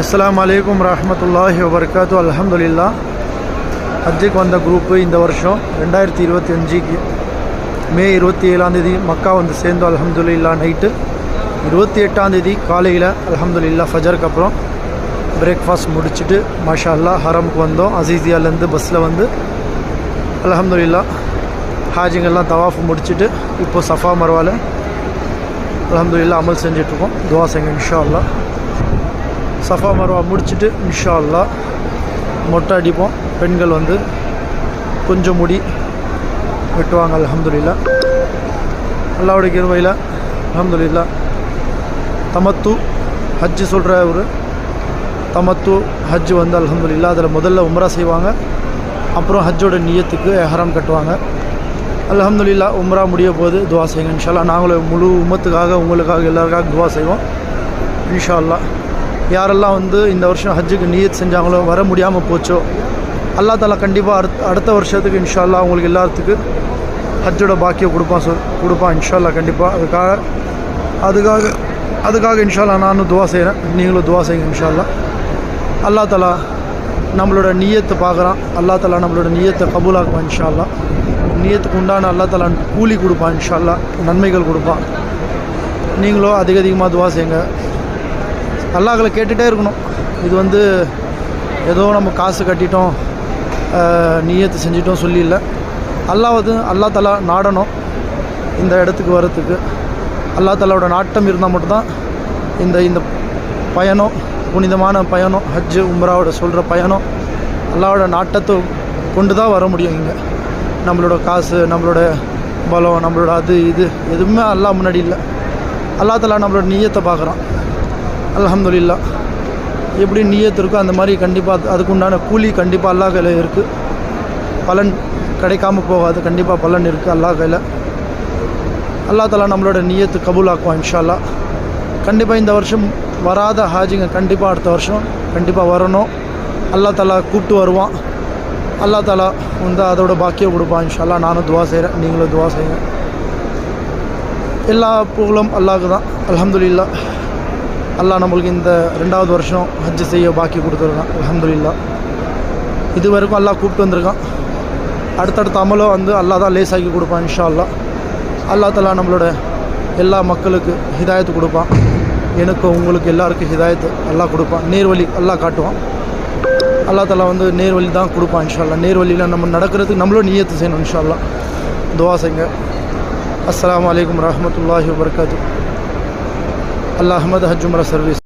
அஸ்ஸலாமு அலைக்கும் வரஹ்மத்துல்லாஹி வபரகாத்து. அல்ஹம்துலில்லாஹ். ஹஜ்ஜுக்கு வந்த குரூப்பு இந்த வருஷம் 2025 மே 27 மக்கா வந்து சேர்ந்தோம். அல்ஹம்துலில்லாஹ். நைட்டு 28 காலையில் அல்ஹம்துலில்லாஹ் ஃபஜருக்கு அப்புறம் பிரேக்ஃபாஸ்ட் முடிச்சுட்டு மாஷா அல்லாஹ் ஹரமுக்கு வந்தோம். அசீசியாலேருந்து பஸ்ஸில் வந்து அல்ஹம்துலில்லாஹ் ஹாஜிங்கெல்லாம் தவாஃப் முடிச்சுட்டு இப்போது சஃபா மர்வாவில் அல்ஹம்துலில்லாஹ் அமல் செஞ்சிட்ருக்கோம். துவா செய்யுங்க இன்ஷா அல்லாஹ். சஃபா மர்வா முடிச்சுட்டு இன்ஷா அல்லாஹ் மொட்டை அடிப்போம். பெண்கள் வந்து கொஞ்சம் முடி வெட்டுவாங்க. அல்ஹம்துலில்லாஹ். அல்லாஹ்வுடைய கிருபையில் அல்ஹம்துலில்லாஹ் தமத்து ஹஜ்ஜு சொல்கிற ஒரு தமத்து ஹஜ்ஜு வந்து அல்ஹம்துலில்லாஹ் அதில் முதல்ல உம்ரா செய்வாங்க. அப்புறம் ஹஜ்ஜோட நியத்துக்கு எஹ்ராம் கட்டுவாங்க. அல்ஹம்துலில்லாஹ் உம்ரா முடிய போது துவா செய்யுங்க இன்ஷா அல்லாஹ். நாங்களும் முழு உம்மத்துக்காக உங்களுக்காக எல்லாருக்காக துவா செய்வோம் இன்ஷா அல்லாஹ். யாரெல்லாம் வந்து இந்த வருஷம் ஹஜ்ஜுக்கு நியத் செஞ்சாங்களோ வர முடியாமல் போச்சோ அல்லா தாலா கண்டிப்பாக அடுத்த வருஷத்துக்கு இன்ஷா அல்லாஹ் உங்களுக்கு எல்லாத்துக்கு ஹஜ்ஜோட பாக்கியம் கொடுப்பான் இன்ஷா அல்லாஹ். கண்டிப்பாக அதுக்காக இன்ஷா அல்லாஹ் நானும் துவா செய்கிறேன். நீங்களும் துவா செய்யுங்க இன்ஷா அல்லாஹ். அல்லா தாலா நம்மளோட நியத்தை பார்க்குறான். அல்லா தாலா நம்மளோட நியத்தை கபூலாக்குவான் இன்ஷா அல்லாஹ். நியத்துக்கு உண்டான அல்லா தாலா கூலி கொடுப்பான் இன்ஷா அல்லாஹ். நன்மைகள் கொடுப்பான். நீங்களும் அதிகமாக துவா செய்யுங்க. அல்லாஹ்களை கேட்டுகிட்டே இருக்கணும். இது வந்து ஏதோ நம்ம காசு கட்டிட்டோம் நியத்து செஞ்சிட்டோம் சொல்லி இல்லை. அல்லா தாலா நாடணும் இந்த இடத்துக்கு வரத்துக்கு. அல்லா தாலாவோட நாட்டம் இருந்தால் மட்டும்தான் இந்த பயணம் புனிதமான பயணம் ஹஜ்ஜு உம்ராவோட சொல்கிற பயணம் அல்லாவோட நாட்டத்தை கொண்டு தான் வர முடியும். இங்கே நம்மளோட காசு நம்மளோட பலம் நம்மளோட அது இது எதுவுமே அல்லாஹ் முன்னாடி இல்லை. அல்லா தாலா நம்மளோட நியத்தை பார்க்குறான். அல்ஹம்துலில்லாஹ். எப்படி நியத்து இருக்கோ அந்த மாதிரி கண்டிப்பாக அதுக்குண்டான கூலி கண்டிப்பாக அல்லாஹ் கையில் இருக்குது. பலன் கிடைக்காமல் போகாது. கண்டிப்பாக பலன் இருக்குது அல்லாஹ் கையில். அல்லா தாலா நம்மளோட நியத்து கபூலாக்குவான் இன்ஷா அல்லாஹ். கண்டிப்பாக இந்த வருஷம் வராத ஹாஜிங்க கண்டிப்பாக அடுத்த வருஷம் கண்டிப்பாக வரணும். அல்லா தாலா கூப்பிட்டு வருவான். அல்லா தாலா வந்து அதோட பாக்கியம் கொடுப்பான் இன்ஷா அல்லாஹ். நானும் துவா செய்கிறேன். நீங்களும் துவா செய்யுங்க. எல்லா புகழும் அல்லாஹ்க்கு தான். அல்ஹம்துலில்லாஹ். அல்லாஹ் நம்மளுக்கு இந்த 2வது வருஷம் ஹஜ்ஜு செய்ய பாக்கி கொடுத்துருக்கான். அல்ஹம்துலில்லாஹ். இது வரைக்கும் அல்லாஹ் கூப்பிட்டு வந்திருக்கான். அடுத்தடுத்த அமலும் வந்து அல்லாஹ் தான் லேசாக்கி கொடுப்பான் இன்ஷா அல்லாஹ். அல்லாஹ் தாலா நம்மளோட எல்லா மக்களுக்கு ஹிதாயத்து கொடுப்பான். எனக்கு உங்களுக்கு எல்லாருக்கும் ஹிதாயத்து அல்லாஹ் கொடுப்பான். நேர்வழி அல்லாஹ் காட்டுவான். அல்லாஹ் தாலா வந்து நேர்வழி தான் கொடுப்பான் இன்ஷா அல்லாஹ். நேர்வழியில் நம்ம நடக்கிறதுக்கு நம்மளும் நியத்து செய்யணும் இன்ஷா அல்லாஹ். துவா செய்யுங்க. அஸ்ஸலாமு அலைக்கும் வரஹ்மத்துல்லாஹி வபரகாத்து. அல்லாஹ் அஹ்மத் ஹஜ் உம்ரா சர்வீஸ்.